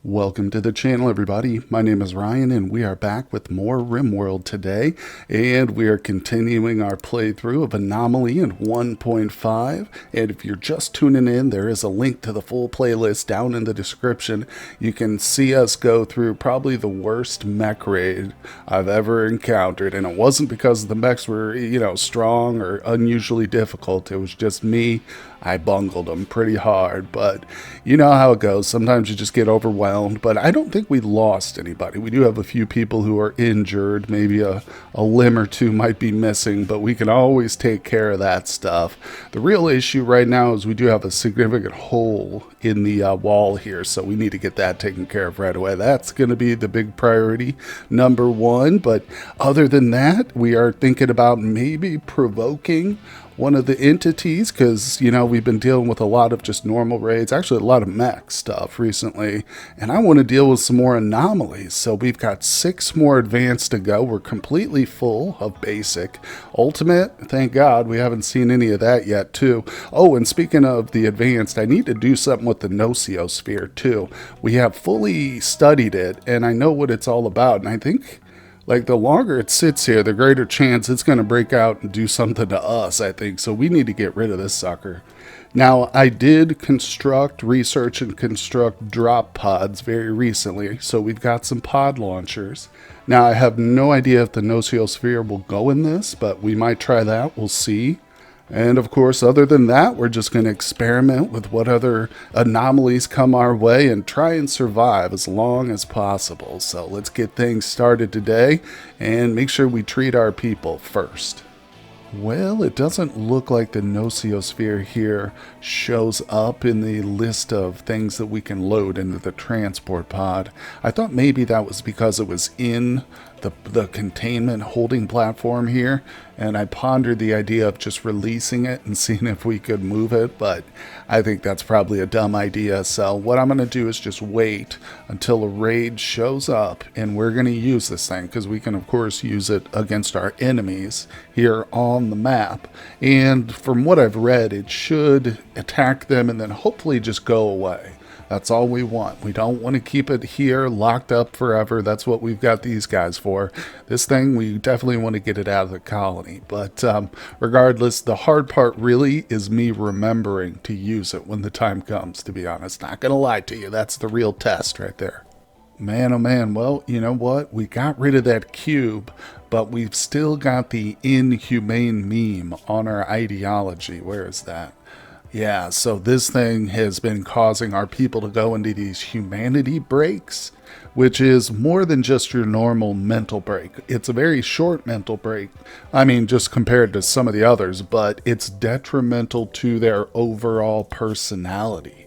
Welcome to the channel, everybody. My name is Ryan, and we are back with more RimWorld today, and we are continuing our playthrough of Anomaly in 1.5. And if you're just tuning in, there is a link to the full playlist down in the description. You can see us go through probably the worst mech raid I've ever encountered, and it wasn't because the mechs were, strong or unusually difficult. It was just me. I bungled them pretty hard, but you know how it goes. Sometimes you just get overwhelmed, but I don't think we lost anybody. We do have a few people who are injured. Maybe a limb or two might be missing, but we can always take care of that stuff. The real issue right now is we do have a significant hole in the wall here, so we need to get that taken care of right away. That's going to be the big priority, number one. But other than that, we are thinking about maybe provoking one of the entities, because we've been dealing with a lot of just normal raids, actually a lot of mech stuff recently, and I want to deal with some more anomalies. So we've got 6 more advanced to go. We're completely full of basic. Ultimate, thank God we haven't seen any of that yet too. Oh, and speaking of the advanced, I need to do something with the Nosiosphere too. We have fully studied it, and I know what it's all about, and I think the longer it sits here, the greater chance it's going to break out and do something to us, I think. So we need to get rid of this sucker. Now, I did research and construct drop pods very recently. So we've got some pod launchers. Now, I have no idea if the Nosiosphere will go in this, but we might try that. We'll see. And of course, other than that, we're just going to experiment with what other anomalies come our way and try and survive as long as possible. So let's get things started today and make sure we treat our people first. Well, it doesn't look like the Nosiosphere here shows up in the list of things that we can load into the transport pod. I thought maybe that was because it was in the containment holding platform here, and I pondered the idea of just releasing it and seeing if we could move it, but I think that's probably a dumb idea. So what I'm going to do is just wait until a raid shows up, and we're going to use this thing because we can of course use it against our enemies here on the map. And from what I've read, it should attack them and then hopefully just go away. That's all we want. We don't want to keep it here locked up forever. That's what we've got these guys for. This thing, we definitely want to get it out of the colony. But regardless, the hard part really is me remembering to use it when the time comes, to be honest. Not going to lie to you. That's the real test right there. Man, oh man. Well, you know what? We got rid of that cube, but we've still got the inhumane meme on our ideology. Where is that? Yeah, so this thing has been causing our people to go into these humanity breaks, which is more than just your normal mental break. It's a very short mental break. I mean, just compared to some of the others, but it's detrimental to their overall personality.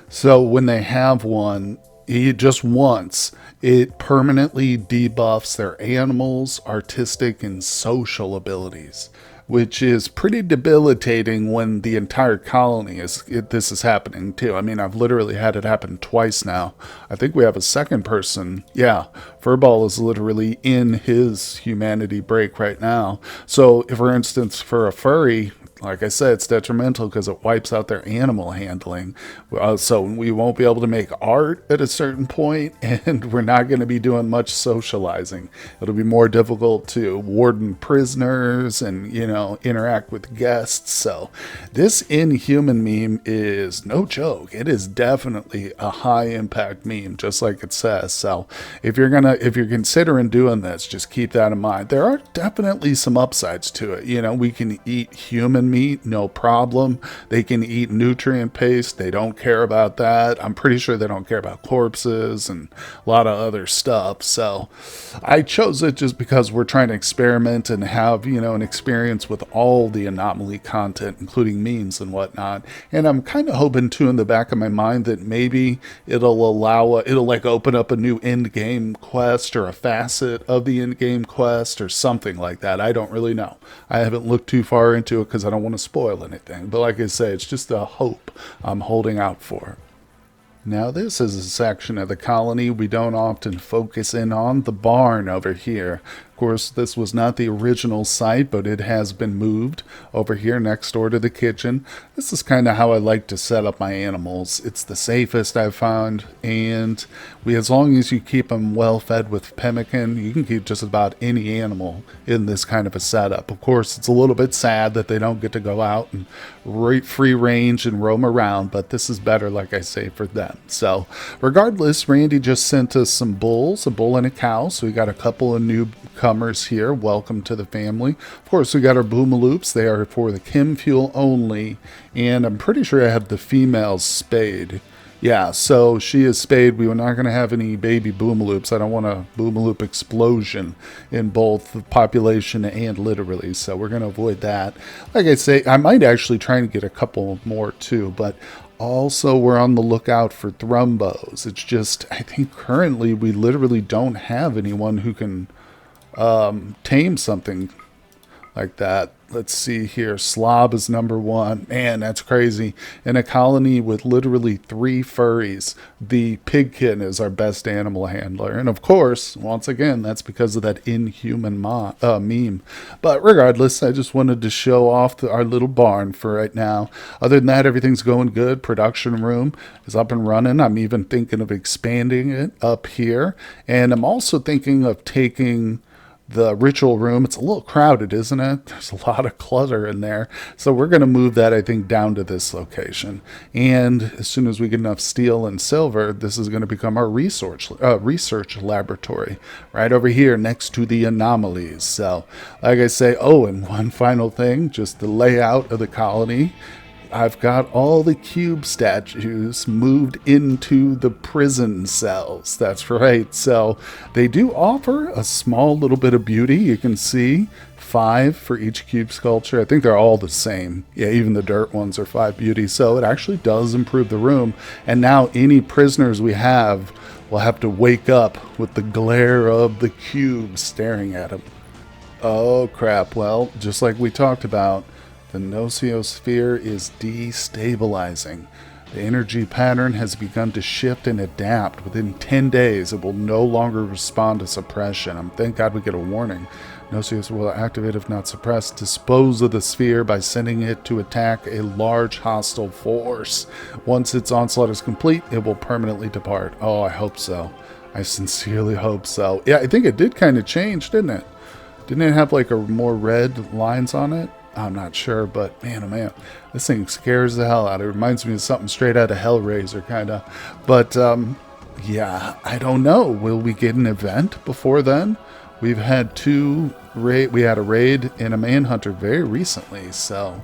So when they have one, just once, it permanently debuffs their animals, artistic, and social abilities, which is pretty debilitating when the entire colony this is happening too. I mean, I've literally had it happen twice now. I think we have a second person. Yeah, Furball is literally in his humanity break right now. So, if, for instance, for a furry, like I said, it's detrimental because it wipes out their animal handling. So we won't be able to make art at a certain point, and we're not going to be doing much socializing. It'll be more difficult to warden prisoners and, interact with guests. So this inhuman meme is no joke. It is definitely a high impact meme, just like it says. So if you're considering doing this, just keep that in mind. There are definitely some upsides to it. We can eat human meat, no problem. They can eat nutrient paste. They don't care about that. I'm pretty sure they don't care about corpses and a lot of other stuff. So I chose it just because we're trying to experiment and have, an experience with all the Anomaly content, including memes and whatnot. And I'm kind of hoping too in the back of my mind that maybe it'll open up a new end game quest or a facet of the end game quest or something like that. I don't really know. I haven't looked too far into it because I don't want to spoil anything. But like I say, it's just a hope I'm holding out for. Now this is a section of the colony we don't often focus in on, the barn over here. Of course, this was not the original site, but it has been moved over here next door to the kitchen. This is kind of how I like to set up my animals. It's the safest I've found, and as long as you keep them well fed with pemmican, you can keep just about any animal in this kind of a setup. Of course, it's a little bit sad that they don't get to go out and free range and roam around, but this is better, like I say, for them. So regardless, Randy just sent us some bulls, a bull and a cow. So we got a couple of newcomers here. Welcome to the family. Of course, we got our boomaloops. They are for the chem fuel only, and I'm pretty sure I have the females spayed. Yeah, so she is spayed. We were not going to have any baby boomaloops. I don't want a boomaloop explosion in both the population and literally, so we're going to avoid that. Like I say, I might actually try and get a couple more too, but also we're on the lookout for thrumbos. It's just, I think currently we literally don't have anyone who can tame something like that. Let's see here. Slob is number one. Man, that's crazy. In a colony with literally 3 furries, the pigkin is our best animal handler. And of course, once again, that's because of that inhuman meme. But regardless, I just wanted to show off our little barn for right now. Other than that, everything's going good. Production room is up and running. I'm even thinking of expanding it up here. And I'm also thinking of taking the ritual room. It's a little crowded, isn't it? There's a lot of clutter in there. So we're going to move that, I think, down to this location. And as soon as we get enough steel and silver, this is going to become our research laboratory right over here next to the anomalies. So like I say, oh, and one final thing, just the layout of the colony. I've got all the cube statues moved into the prison cells. That's right. So they do offer a small little bit of beauty. You can see 5 for each cube sculpture. I think they're all the same. Yeah, even the dirt ones are 5 beauty. So it actually does improve the room. And now any prisoners we have will have to wake up with the glare of the cube staring at them. Oh, crap. Well, just like we talked about, the nocosphere is destabilizing. The energy pattern has begun to shift and adapt. Within 10 days, it will no longer respond to suppression. Thank God we get a warning. Nocosphere will activate if not suppressed. Dispose of the sphere by sending it to attack a large hostile force. Once its onslaught is complete, it will permanently depart. Oh, I hope so. I sincerely hope so. Yeah, I think it did kind of change, didn't it? Didn't it have like a more red lines on it? I'm not sure, but man, oh man, this thing scares the hell out of it. It reminds me of something straight out of Hellraiser, kind of. But yeah, I don't know. Will we get an event before then? We've had we had a raid and a manhunter very recently, so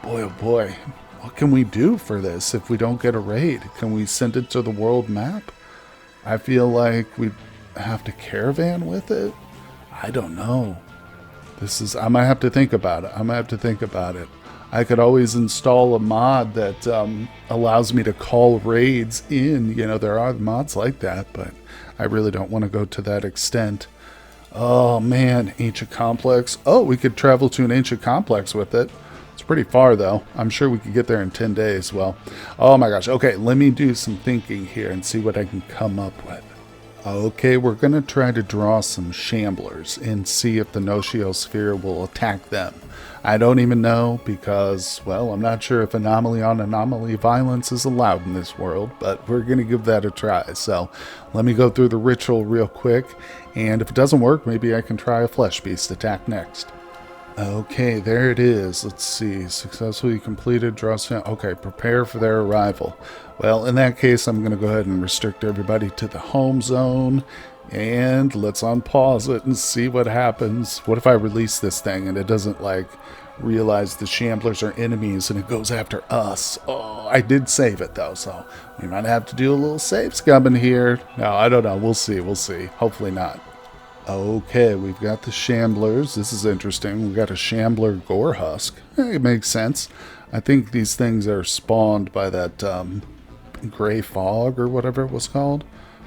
boy, oh boy, what can we do for this if we don't get a raid? Can we send it to the world map? I feel like we have to caravan with it. I don't know. I might have to think about it. I could always install a mod that allows me to call raids in. You know, there are mods like that, but I really don't want to go to that extent. Oh, man, ancient complex. Oh, we could travel to an ancient complex with it. It's pretty far, though. I'm sure we could get there in 10 days. Well, oh, my gosh. Okay, let me do some thinking here and see what I can come up with. Okay, we're going to try to draw some shamblers and see if the nocosphere will attack them. I don't even know because, well, I'm not sure if anomaly on anomaly violence is allowed in this world, but we're going to give that a try. So let me go through the ritual real quick, and if it doesn't work, maybe I can try a flesh beast attack next. Okay, there it is. Let's see. Successfully completed. Draw. Okay, prepare for their arrival. Well, in that case, I'm going to go ahead and restrict everybody to the home zone. And let's unpause it and see what happens. What if I release this thing and it doesn't, like, realize the shamblers are enemies and it goes after us? Oh, I did save it, though, so we might have to do a little save scumming here. No, I don't know. We'll see. We'll see. Hopefully not. Okay, we've got the shamblers. This is interesting. We've got a shambler gore husk. It makes sense. I think these things are spawned by that gray fog or whatever it was called.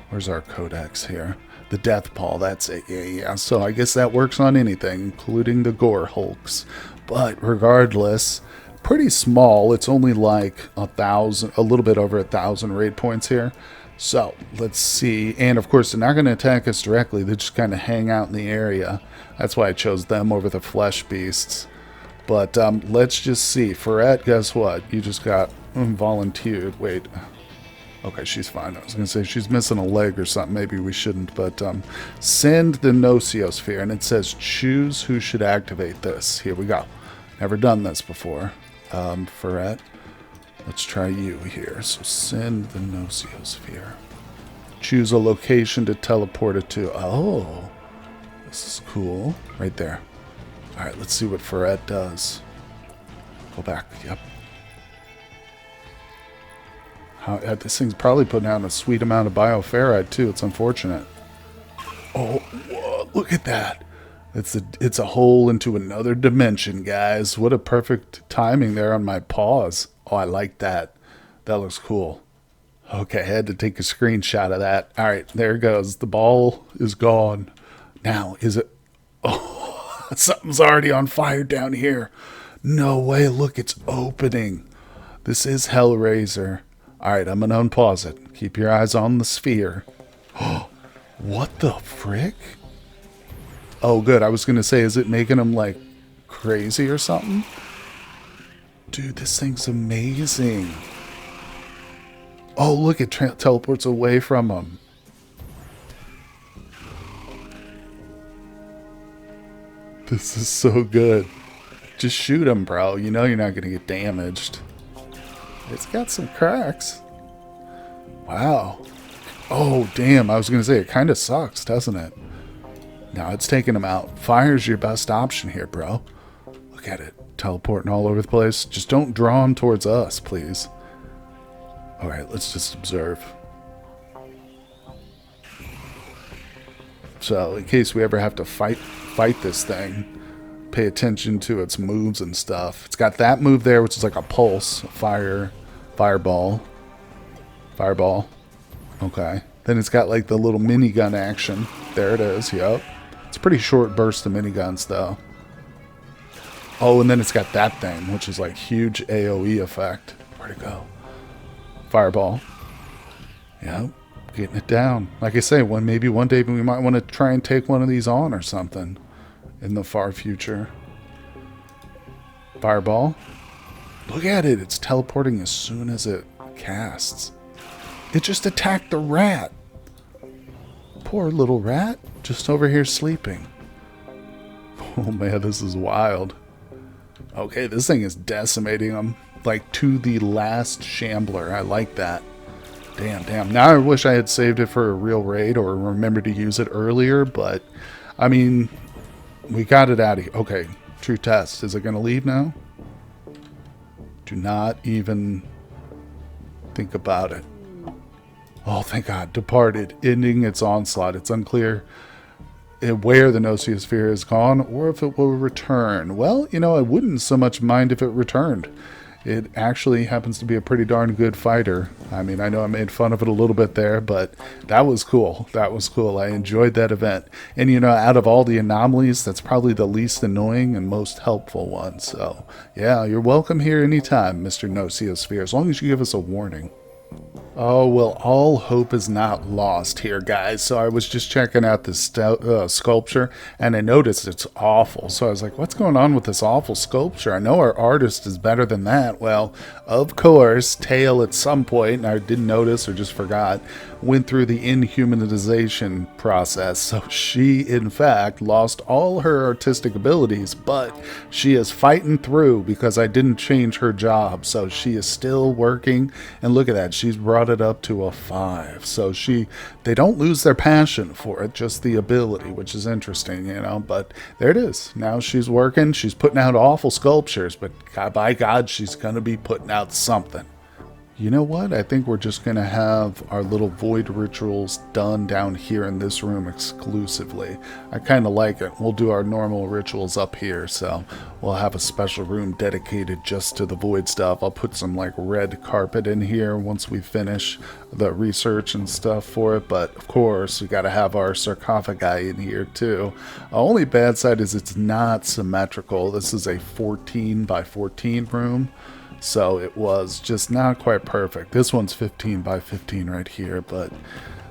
Where's our codex here? The death paw, that's it. Yeah. So I guess that works on anything, including the gore hulks. But regardless, pretty small. It's only like 1,000, a little bit over 1,000 raid points here. So let's see. And of course, they're not going to attack us directly. They just kind of hang out in the area. That's why I chose them over the flesh beasts. But let's just see. Ferret, guess what? You just got volunteered. Wait. Okay, she's fine. I was going to say she's missing a leg or something. Maybe we shouldn't. But send the Nociosphere. And it says choose who should activate this. Here we go. Never done this before. Ferret. Let's try you here. So send the Nociosphere. Choose a location to teleport it to. Oh, this is cool. Right there. All right, let's see what Ferret does. Go back. Yep. This thing's probably putting out a sweet amount of bioferrite too. It's unfortunate. Oh, whoa, look at that. It's a hole into another dimension, guys. What a perfect timing there on my pause. Oh, I like that. That looks cool. Okay, I had to take a screenshot of that. All right, there it goes. The ball is gone. Now, is it... Oh, something's already on fire down here. No way. Look, it's opening. This is Hellraiser. All right, I'm going to unpause it. Keep your eyes on the sphere. Oh, what the frick? Oh, good. I was going to say, is it making them, like, crazy or something? Dude, this thing's amazing. Oh, look, it teleports away from him. This is so good. Just shoot him, bro. You know you're not going to get damaged. It's got some cracks. Wow. Oh, damn. I was going to say, it kind of sucks, doesn't it? Now it's taking him out. Fire's your best option here, bro. Look at it. Teleporting all over the place. Just don't draw him towards us, please. Alright, let's just observe. So, in case we ever have to fight this thing, pay attention to its moves and stuff. It's got that move there, which is like a pulse. Fireball. Okay. Then it's got like the little minigun action. There it is, yep. It's a pretty short burst of miniguns, though. Oh, and then it's got that thing, which is like huge AoE effect. Where'd it go? Fireball. Yep, getting it down. Like I say, maybe one day we might want to try and take one of these on or something in the far future. Fireball. Look at it. It's teleporting as soon as it casts. It just attacked the rat. Poor little rat. Just over here sleeping. Oh man, this is wild. Okay, this thing is decimating them. Like to the last shambler. I like that. Damn. Now I wish I had saved it for a real raid or remembered to use it earlier, but I mean, we got it out of here. Okay, true test. Is it going to leave now? Do not even think about it. Oh, thank God. Departed, ending its onslaught. It's unclear where the Nociosphere is gone or if it will return. Well, you know, I wouldn't so much mind if it returned. It actually happens to be a pretty darn good fighter. I mean, I know I made fun of it a little bit there, but that was cool. That was cool. I enjoyed that event. And, you know, out of all the anomalies, that's probably the least annoying and most helpful one. So, yeah, you're welcome here anytime, Mr. Nociosphere, as long as you give us a warning. Oh, well, all hope is not lost here, guys. So I was just checking out this sculpture, and I noticed it's awful. So I was like, what's going on with this awful sculpture? I know our artist is better than that. Well, of course, Tail at some point, and I didn't notice or just forgot, went through the inhumanization process. So she, in fact, lost all her artistic abilities, but she is fighting through because I didn't change her job. So she is still working, and look at that. She's brought it up to a 5. So they don't lose their passion for it, just the ability, which is interesting, you know. But there it is. Now she's working. She's putting out awful sculptures, but by God, she's going to be putting out something. You know what? I think we're just going to have our little void rituals done down here in this room exclusively. I kind of like it. We'll do our normal rituals up here, so we'll have a special room dedicated just to the void stuff. I'll put some like red carpet in here once we finish the research and stuff for it, but of course we got to have our sarcophagi in here too. The only bad side is it's not symmetrical. This is a 14 by 14 room. So it was just not quite perfect. This one's 15 by 15 right here, but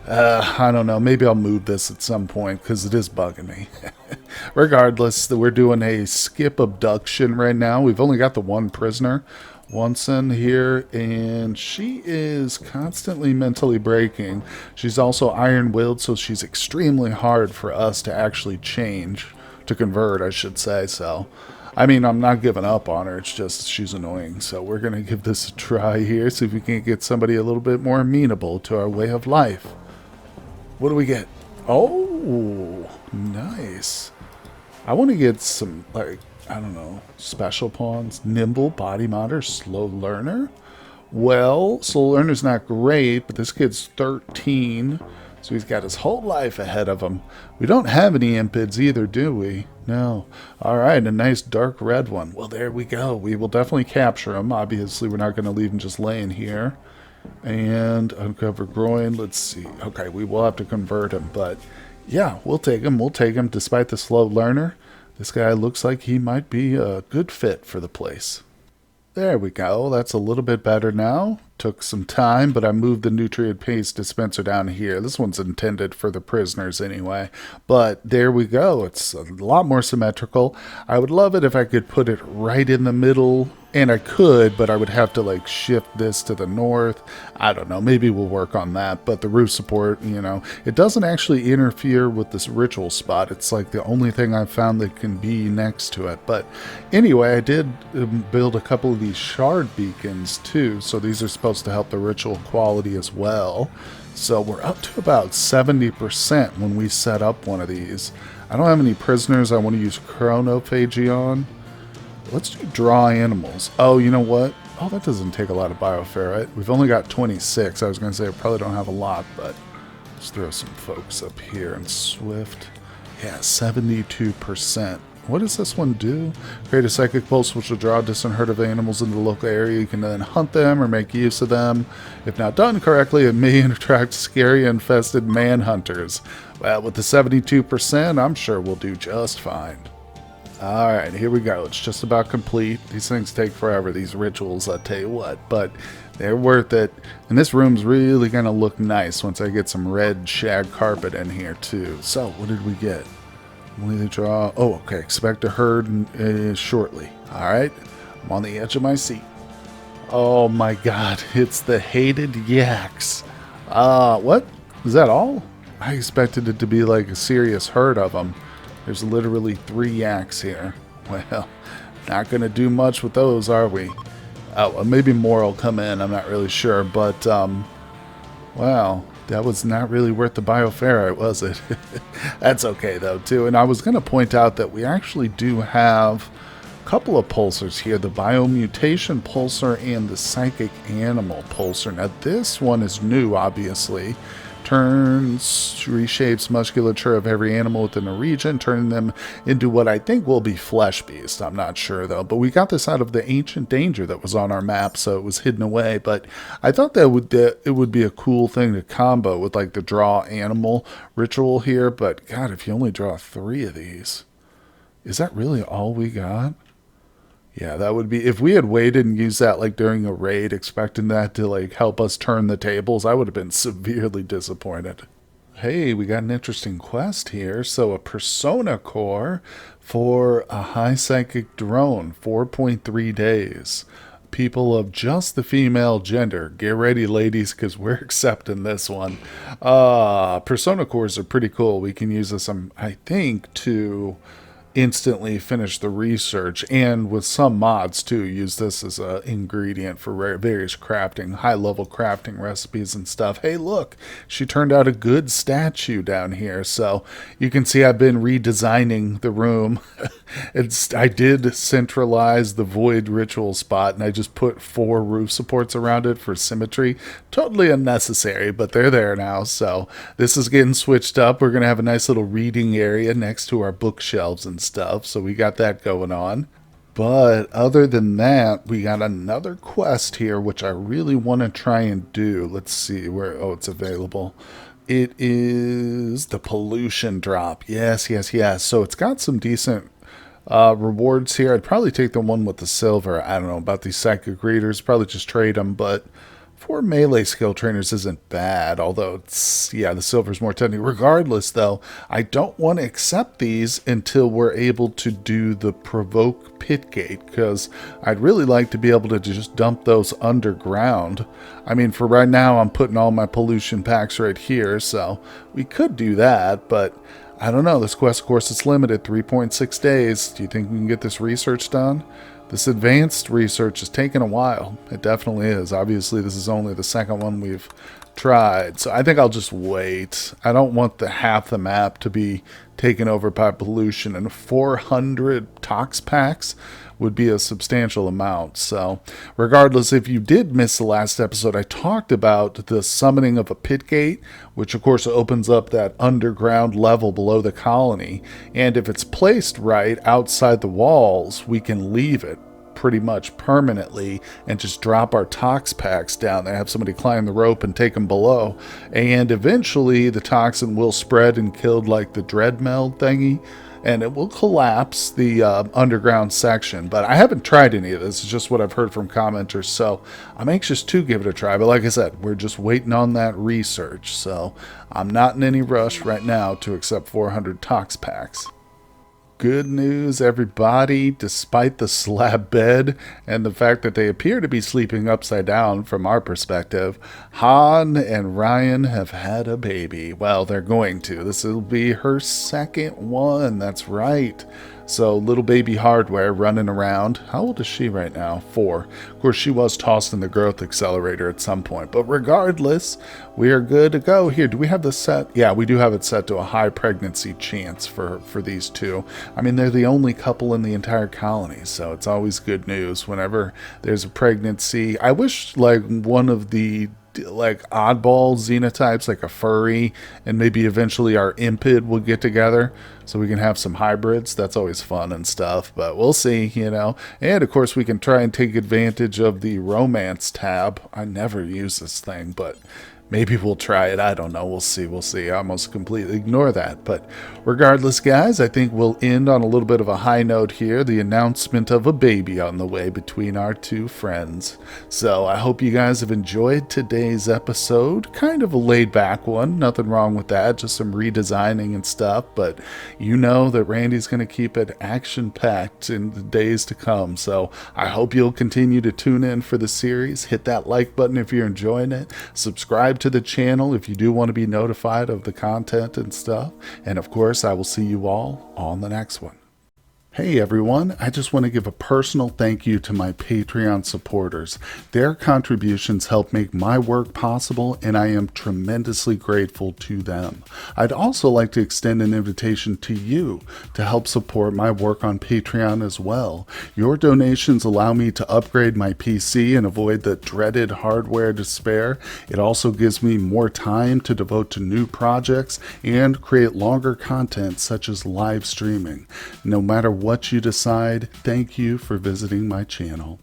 I don't know. Maybe I'll move this at some point because it is bugging me. Regardless, we're doing a skip abduction right now. We've only got the one prisoner once in here, and she is constantly mentally breaking. She's also iron-willed, so she's extremely hard for us to actually change, to convert, I should say. So, I mean, I'm not giving up on her. It's just she's annoying. So we're going to give this a try here, see if we can't get somebody a little bit more amenable to our way of life. What do we get? Oh, nice. I want to get some, like, I don't know, special pawns. Nimble, body modder, slow learner. Well, slow learner's not great, but this kid's 13, so he's got his whole life ahead of him. We don't have any impids either, do we? No. All right, a nice dark red one. Well, there we go. We will definitely capture him. Obviously, we're not going to leave him just laying here. And uncover groin. Let's see. Okay, we will have to convert him, but yeah, we'll take him. We'll take him despite the slow learner. This guy looks like he might be a good fit for the place. There we go. That's a little bit better now. Took some time, but I moved the nutrient paste dispenser down here. This one's intended for the prisoners anyway. But there we go. It's a lot more symmetrical. I would love it if I could put it right in the middle. And I could, but I would have to like shift this to the north. I don't know. Maybe we'll work on that. But the roof support, you know, it doesn't actually interfere with this ritual spot. It's like the only thing I've found that can be next to it. But anyway, I did build a couple of these shard beacons too. So these are supposed to help the ritual quality as well. So we're up to about 70% when we set up one of these. I don't have any prisoners I want to use chronophagy on. Let's do draw animals. Oh, you know what? Oh, that doesn't take a lot of bioferrite. We've only got 26. I was going to say I probably don't have a lot, but let's throw some folks up here in Swift. Yeah, 72%. What does this one do? Create a psychic pulse which will draw distant herd of animals into the local area. You can then hunt them or make use of them. If not done correctly, it may attract scary infested manhunters. Well, with the 72%, I'm sure we'll do just fine. Alright, here we go. It's just about complete. These things take forever, these rituals, I'll tell you what. But they're worth it. And this room's really going to look nice once I get some red shag carpet in here, too. So, what did we get? Only the draw. Oh, okay. Expect a herd shortly. Alright. I'm on the edge of my seat. Oh, my God. It's the hated yaks. What? Is that all? I expected it to be like a serious herd of them. There's literally 3 yaks here. Well, not going to do much with those, are we? Oh, maybe more will come in. I'm not really sure. But, wow, that was not really worth the bioferrite, was it? That's okay, though, too. And I was going to point out that we actually do have a couple of pulsars here. The biomutation pulsar and the psychic animal pulsar. Now, this one is new, obviously. Turns, reshapes musculature of every animal within a region, turning them into what I think will be flesh beast. I'm not sure though, but we got this out of the ancient danger that was on our map, so it was hidden away. But I thought that it would be a cool thing to combo with like the draw animal ritual here. But God, if you only draw 3 of these, is that really all we got? Yeah, that would be, if we had waited and used that like during a raid, expecting that to like help us turn the tables, I would have been severely disappointed. Hey, we got an interesting quest here. So a persona core for a high psychic drone, 4.3 days. People of just the female gender. Get ready, ladies, because we're accepting this one. Persona cores are pretty cool. We can use this, I think, to instantly finish the research, and with some mods too, use this as an ingredient for various crafting, high level crafting recipes and stuff. Hey, look, she turned out a good statue down here, so you can see I've been redesigning the room. I did centralize the void ritual spot, and I just put 4 roof supports around it for symmetry. Totally unnecessary, but they're there now, so this is getting switched up. We're gonna have a nice little reading area next to our bookshelves and stuff, so we got that going on. But other than that, we got another quest here which I really want to try and do. Let's see where, oh, it's available. It is the pollution drop. Yes. So it's got some decent rewards here. I'd probably take the one with the silver. I don't know about these psychic readers. Probably just trade them, but 4 melee skill trainers isn't bad, although it's, yeah, the silver's more technical. Regardless, though, I don't want to accept these until we're able to do the provoke pit gate, because I'd really like to be able to just dump those underground. I mean, for right now, I'm putting all my pollution packs right here, so we could do that, but I don't know. This quest, of course, is limited, 3.6 days. Do you think we can get this research done? This advanced research is taking a while. It definitely is. Obviously, this is only the second one we've tried, so I think I'll just wait. I don't want the half the map to be taken over by pollution, and 400 tox packs would be a substantial amount. So regardless, if you did miss the last episode, I talked about the summoning of a pit gate, which of course opens up that underground level below the colony, and if it's placed right outside the walls, we can leave it pretty much permanently and just drop our tox packs down there, have somebody climb the rope and take them below, and eventually the toxin will spread and kill like the dread meld thingy, and it will collapse the underground section. But I haven't tried any of this. It's just what I've heard from commenters, so I'm anxious to give it a try. But like I said, we're just waiting on that research, so I'm not in any rush right now to accept 400 tox packs. Good news, everybody. Despite the slab bed and the fact that they appear to be sleeping upside down from our perspective, Han and Ryan have had a baby. Well, they're going to. This will be her second one. That's right. So little baby hardware running around. How old is she right now? 4. Of course, she was tossed in the growth accelerator at some point. But regardless, we are good to go. Here, do we have this set? Yeah, we do have it set to a high pregnancy chance for these two. I mean, they're the only couple in the entire colony, so it's always good news whenever there's a pregnancy. I wish like one of the like oddball xenotypes, like a furry, and maybe eventually our impid will get together so we can have some hybrids. That's always fun and stuff, but we'll see, you know. And of course we can try and take advantage of the romance tab. I never use this thing, but maybe we'll try it. I don't know. We'll see. We'll see. I almost completely ignore that. But regardless, guys, I think we'll end on a little bit of a high note here. The announcement of a baby on the way between our two friends. So I hope you guys have enjoyed today's episode. Kind of a laid back one. Nothing wrong with that. Just some redesigning and stuff. But you know that Randy's going to keep it action packed in the days to come. So I hope you'll continue to tune in for the series. Hit that like button if you're enjoying it. Subscribe to the channel if you do want to be notified of the content and stuff. And of course, I will see you all on the next one. Hey everyone, I just want to give a personal thank you to my Patreon supporters. Their contributions help make my work possible, and I am tremendously grateful to them. I'd also like to extend an invitation to you to help support my work on Patreon as well. Your donations allow me to upgrade my PC and avoid the dreaded hardware despair. It also gives me more time to devote to new projects and create longer content such as live streaming. No matter what you decide, thank you for visiting my channel.